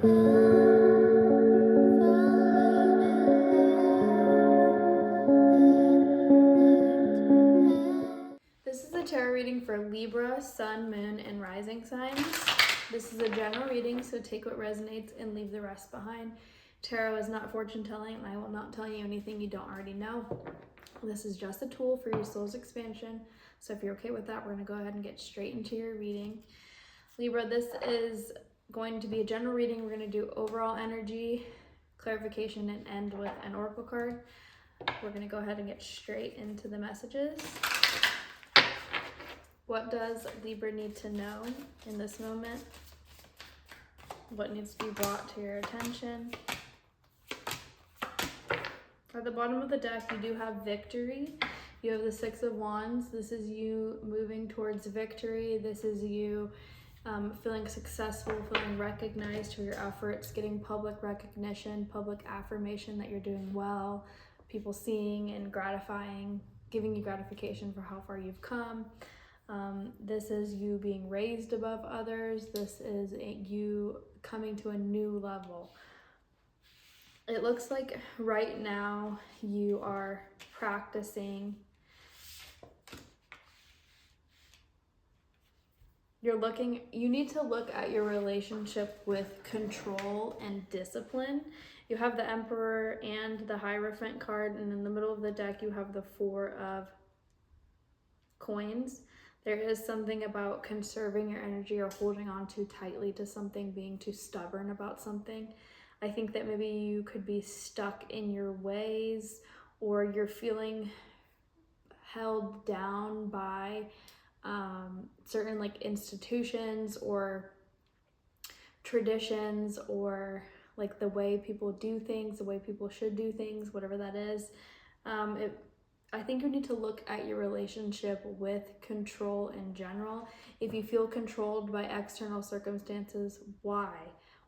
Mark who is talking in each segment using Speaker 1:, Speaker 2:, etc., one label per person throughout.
Speaker 1: This is a tarot reading for Libra, Sun, Moon, and Rising signs. This is a general reading, so take what resonates and leave the rest behind. Tarot is not fortune telling, and I will not tell you anything you don't already know. This is just a tool for your soul's expansion. So if you're okay with that, we're going to go ahead and get straight into your reading. Libra, this is going to be a general reading. We're going to do overall energy, clarification, and end with an oracle card. We're going to go ahead and get straight into the messages. What does Libra need to know in this moment? What needs to be brought to your attention? At the bottom of the deck, you do have victory. You have the Six of Wands. This is you moving towards victory. This is you feeling successful, feeling recognized for your efforts, getting public recognition, public affirmation that you're doing well, people seeing and gratifying, giving you gratification for how far you've come. This is you being raised above others. This is you coming to a new level. It looks like right now you are practicing. You need to look at your relationship with control and discipline. You have the Emperor and the Hierophant card, and in the middle of the deck you have the Four of Coins. There is something about conserving your energy or holding on too tightly to something, being too stubborn about something. I think that maybe you could be stuck in your ways, or you're feeling held down by certain like institutions or traditions, or like the way people do things, the way people should do things, whatever that is. I think you need to look at your relationship with control in general. If you feel controlled by external circumstances, why?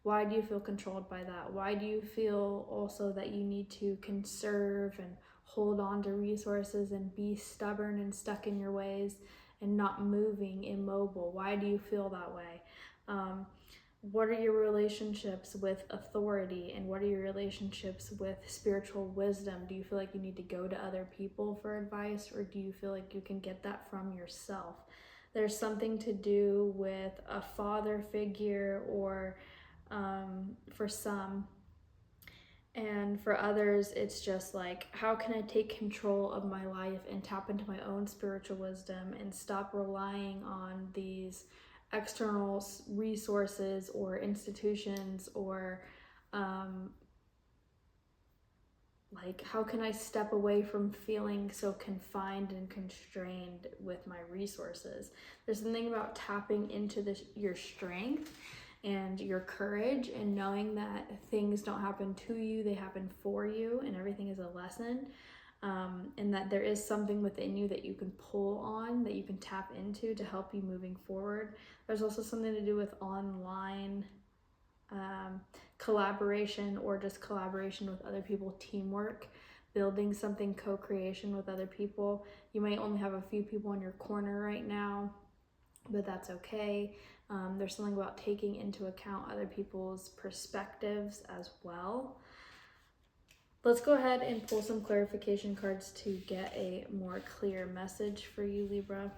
Speaker 1: Why do you feel controlled by that? Why do you feel also that you need to conserve and hold on to resources and be stubborn and stuck in your ways and not moving, immobile? Why do you feel that way? What are your relationships with authority, and what are your relationships with spiritual wisdom? Do you feel like you need to go to other people for advice, or do you feel like you can get that from yourself? There's something to do with a father figure, or for some, and for others it's just like, how can I take control of my life and tap into my own spiritual wisdom and stop relying on these external resources or institutions, or like, how can I step away from feeling so confined and constrained with my resources? There's something about tapping into your strength and your courage, and knowing that things don't happen to you, they happen for you, and everything is a lesson. And that there is something within you that you can pull on, that you can tap into to help you moving forward. There's also something to do with online collaboration, or just collaboration with other people, teamwork, building something, co-creation with other people. You might only have a few people in your corner right now, but that's okay. There's something about taking into account other people's perspectives as well. Let's go ahead and pull some clarification cards to get a more clear message for you, Libra.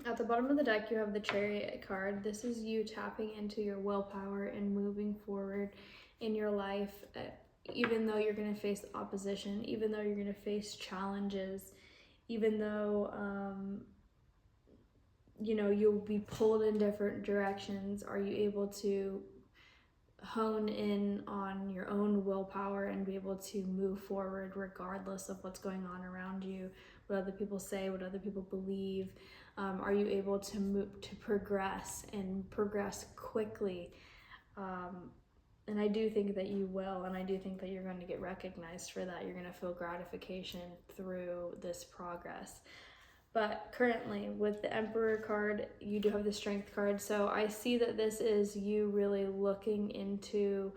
Speaker 1: At the bottom of the deck, you have the Chariot card. This is you tapping into your willpower and moving forward in your life, even though you're going to face opposition, even though you're going to face challenges, even though, you'll be pulled in different directions. Are you able to hone in on your own willpower and be able to move forward regardless of what's going on around you, what other people say, what other people believe? Are you able to move, to progress, and progress quickly? And I do think that you will, and I do think that you're going to get recognized for that. You're going to feel gratification through this progress. But currently, with the Emperor card, you do have the Strength card. So I see that this is you really looking into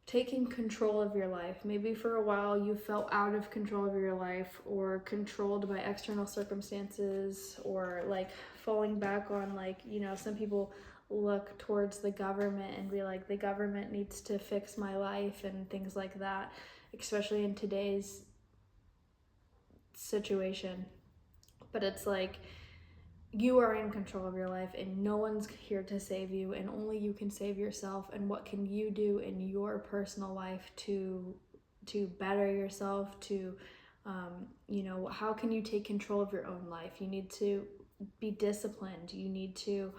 Speaker 1: taking control of your life. Maybe for a while you felt out of control of your life, or controlled by external circumstances, or like falling back on, like, you know, some people look towards the government and be like, the government needs to fix my life and things like that, especially in today's situation. But it's like, you are in control of your life, and no one's here to save you, and only you can save yourself. And what can you do in your personal life to better yourself, to you know, how can you take control of your own life? You need to be disciplined, you need to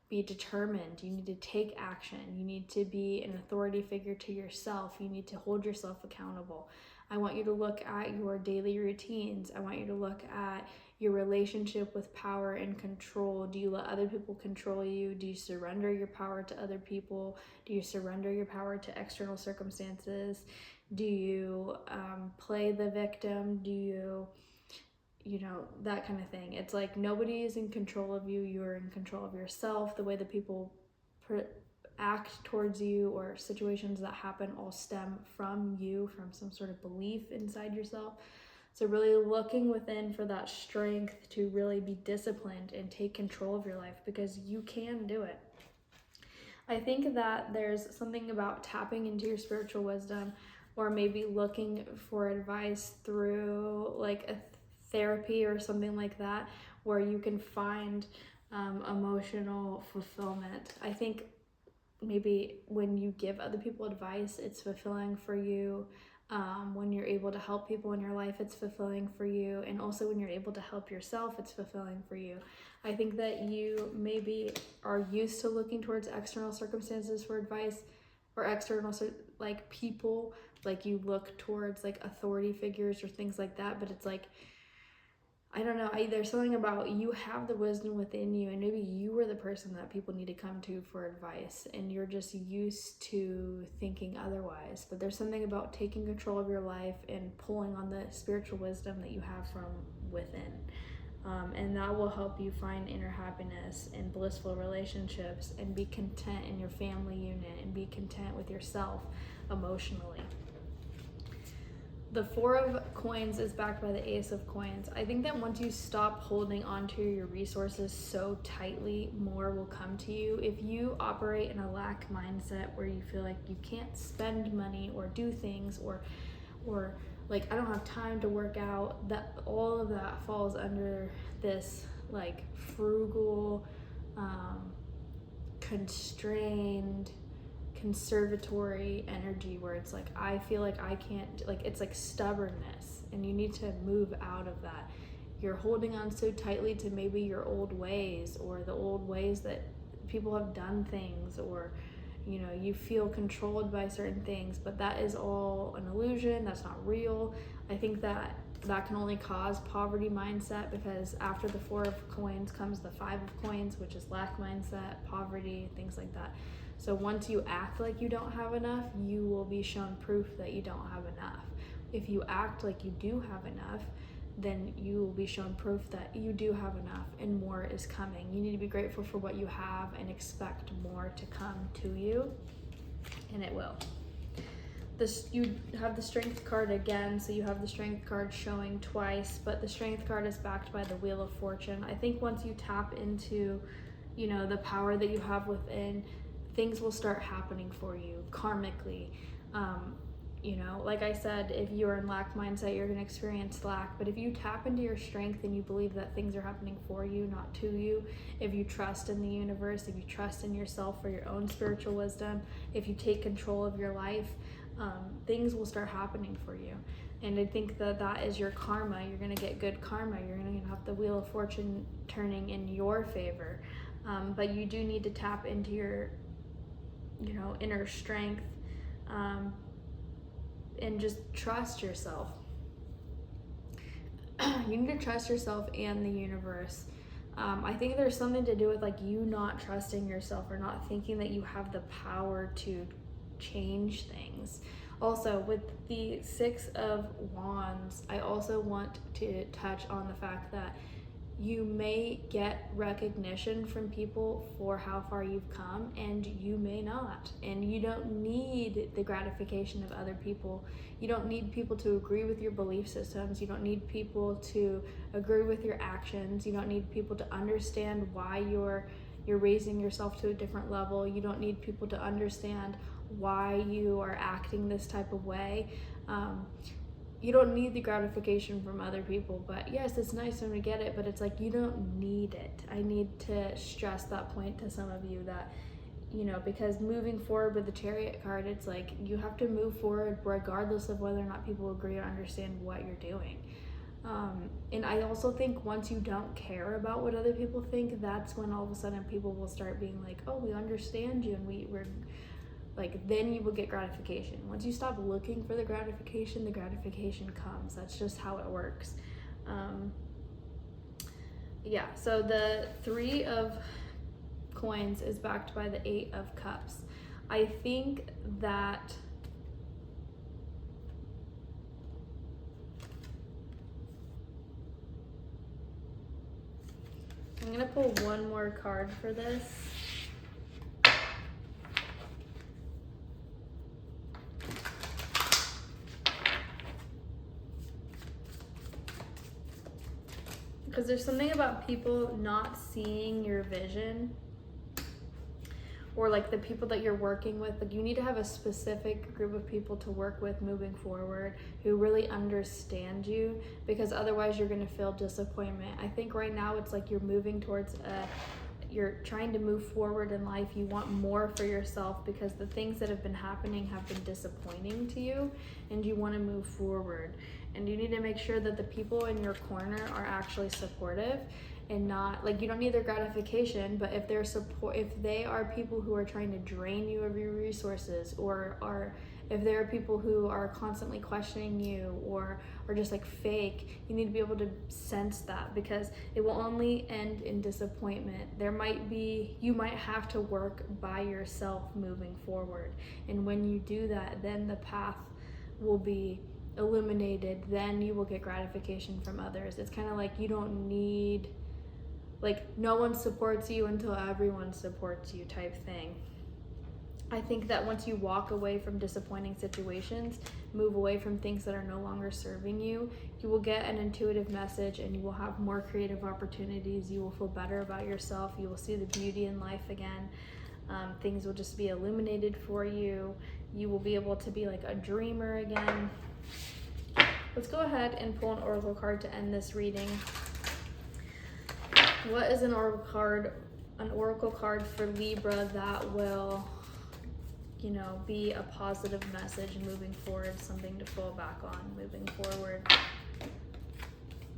Speaker 1: be determined, you need to take action, you need to be an authority figure to yourself, you need to hold yourself accountable. I want you to look at your daily routines. I want you to look at your relationship with power and control. Do you let other people control you? Do you surrender your power to other people? Do you surrender your power to external circumstances? Do you play the victim? Do you know, that kind of thing. It's like, nobody is in control of you. You're in control of yourself. The way that people act towards you, or situations that happen, all stem from you, from some sort of belief inside yourself. So really looking within for that strength to really be disciplined and take control of your life, because you can do it. I think that there's something about tapping into your spiritual wisdom, or maybe looking for advice through like a therapy or something like that, where you can find emotional fulfillment. I think maybe when you give other people advice, it's fulfilling for you. When you're able to help people in your life, it's fulfilling for you. And also when you're able to help yourself, it's fulfilling for you. I think that you maybe are used to looking towards external circumstances for advice, or external like people, like you look towards like authority figures or things like that. But it's like, I don't know, there's something about, you have the wisdom within you, and maybe you were the person that people need to come to for advice, and you're just used to thinking otherwise. But there's something about taking control of your life and pulling on the spiritual wisdom that you have from within. And that will help you find inner happiness and blissful relationships, and be content in your family unit, and be content with yourself emotionally. The Four of Coins is backed by the Ace of Coins. I think that once you stop holding onto your resources so tightly, more will come to you. If you operate in a lack mindset, where you feel like you can't spend money or do things, or like, I don't have time to work out, that all of that falls under this like frugal, constrained, conservatory energy, where it's like, I feel like I can't, like, it's like stubbornness, and you need to move out of that. You're holding on so tightly to maybe your old ways, or the old ways that people have done things, or you know, you feel controlled by certain things, but that is all an illusion. That's not real. I think that can only cause poverty mindset, because after the Four of Coins comes the Five of Coins, which is lack mindset, poverty, things like that. So once you act like you don't have enough, you will be shown proof that you don't have enough. If you act like you do have enough, then you will be shown proof that you do have enough, and more is coming. You need to be grateful for what you have and expect more to come to you, and it will. You have the Strength card again, so you have the Strength card showing twice, but the Strength card is backed by the Wheel of Fortune. I think once you tap into, you know, the power that you have within, things will start happening for you karmically. You know, like I said, if you're in lack mindset, you're going to experience lack. But if you tap into your strength and you believe that things are happening for you, not to you, if you trust in the universe, if you trust in yourself for your own spiritual wisdom, if you take control of your life, things will start happening for you. And I think that is your karma. You're going to get good karma. You're going to have the Wheel of Fortune turning in your favor. But you do need to tap into your, you know, inner strength, and just trust yourself. You need to trust yourself and the universe. I think there's something to do with like you not trusting yourself, or not thinking that you have the power to change things. Also, with the Six of Wands, I also want to touch on the fact that you may get recognition from people for how far you've come, and you may not. And you don't need the gratification of other people. You don't need people to agree with your belief systems. You don't need people to agree with your actions. You don't need people to understand why you're raising yourself to a different level. You don't need people to understand why you are acting this type of way. You don't need the gratification from other people, but yes, it's nice when we get it, but it's like, you don't need it. I need to stress that point to some of you, that, because moving forward with the Chariot card, it's like you have to move forward regardless of whether or not people agree or understand what you're doing. And I also think once you don't care about what other people think, that's when all of a sudden people will start being like, oh, we understand you, and we're like, then you will get gratification. Once you stop looking for the gratification comes. That's just how it works. So the Three of Coins is backed by the Eight of Cups. I think that I'm gonna pull one more card for this. Because there's something about people not seeing your vision, or like the people that you're working with. Like, you need to have a specific group of people to work with moving forward who really understand you, because otherwise you're going to feel disappointment. I think right now it's like you're moving towards you're trying to move forward in life. You want more for yourself because the things that have been happening have been disappointing to you, and you want to move forward. And you need to make sure that the people in your corner are actually supportive, and not like, you don't need their gratification, but if they are people who are trying to drain you of your resources, or if there are people who are constantly questioning you, or just like fake, you need to be able to sense that, because it will only end in disappointment. You might have to work by yourself moving forward, and when you do that, then the path will be illuminated. Then you will get gratification from others. It's kind of like, you don't need, like, no one supports you until everyone supports you type thing. I think that once you walk away from disappointing situations, move away from things that are no longer serving you, you will get an intuitive message, and you will have more creative opportunities. You will feel better about yourself. You will see the beauty in life again. Things will just be illuminated for you. You will be able to be like a dreamer again. Let's go ahead and pull an oracle card to end this reading. What is an oracle card for Libra that will, be a positive message moving forward, something to fall back on moving forward?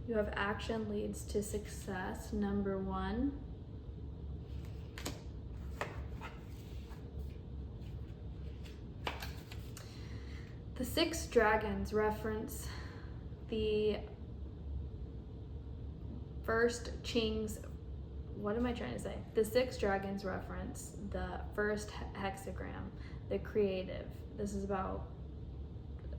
Speaker 1: You have action leads to success, number 1. The 6 dragons reference the first Qing's, what am I trying to say? The 6 dragons reference the first hexagram, the creative. This is about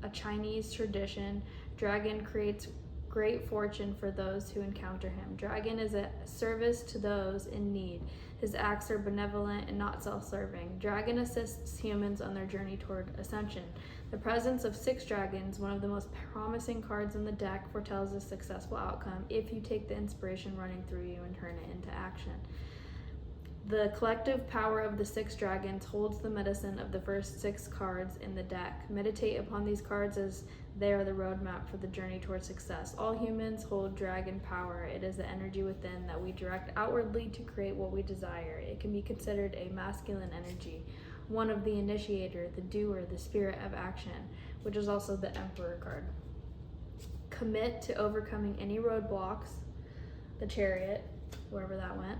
Speaker 1: a Chinese tradition. Dragon creates great fortune for those who encounter him. Dragon is a service to those in need. His acts are benevolent and not self-serving. Dragon assists humans on their journey toward ascension. The presence of 6 dragons, one of the most promising cards in the deck, foretells a successful outcome if you take the inspiration running through you and turn it into action. The collective power of the 6 dragons holds the medicine of the first 6 cards in the deck. Meditate upon these cards as they are the roadmap for the journey toward success. All humans hold dragon power. It is the energy within that we direct outwardly to create what we desire. It can be considered a masculine energy, one of the initiator, the doer, the spirit of action, which is also the Emperor card. Commit to overcoming any roadblocks, the Chariot, wherever that went.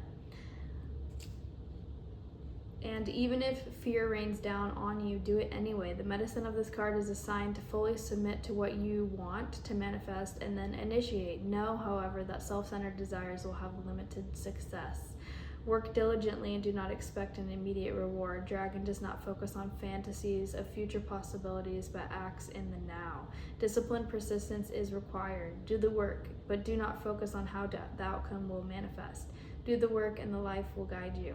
Speaker 1: And even if fear rains down on you, do it anyway. The medicine of this card is a sign to fully submit to what you want to manifest and then initiate. Know, however, that self-centered desires will have limited success. Work diligently and do not expect an immediate reward. Dragon does not focus on fantasies of future possibilities, but acts in the now. Disciplined persistence is required. Do the work, but do not focus on how the outcome will manifest. Do the work and the life will guide you.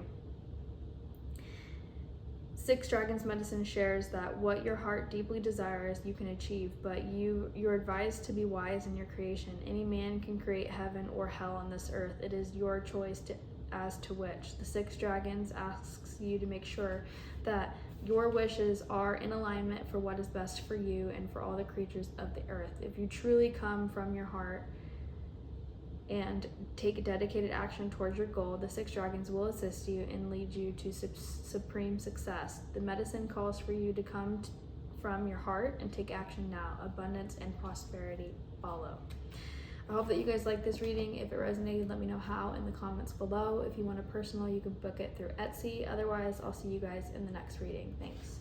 Speaker 1: 6 Dragons Medicine shares that what your heart deeply desires you can achieve, but you're advised to be wise in your creation. Any man can create heaven or hell on this earth. It is your choice as to which. The 6 Dragons asks you to make sure that your wishes are in alignment for what is best for you and for all the creatures of the earth. If you truly come from your heart and take dedicated action towards your goal, the 6 Dragons will assist you and lead you to supreme success. The medicine calls for you to come from your heart and take action now. Abundance and prosperity follow. I hope that you guys like this reading. If it resonated, let me know how in the comments below. If you want a personal, you can book it through Etsy. Otherwise, I'll see you guys in the next reading. Thanks.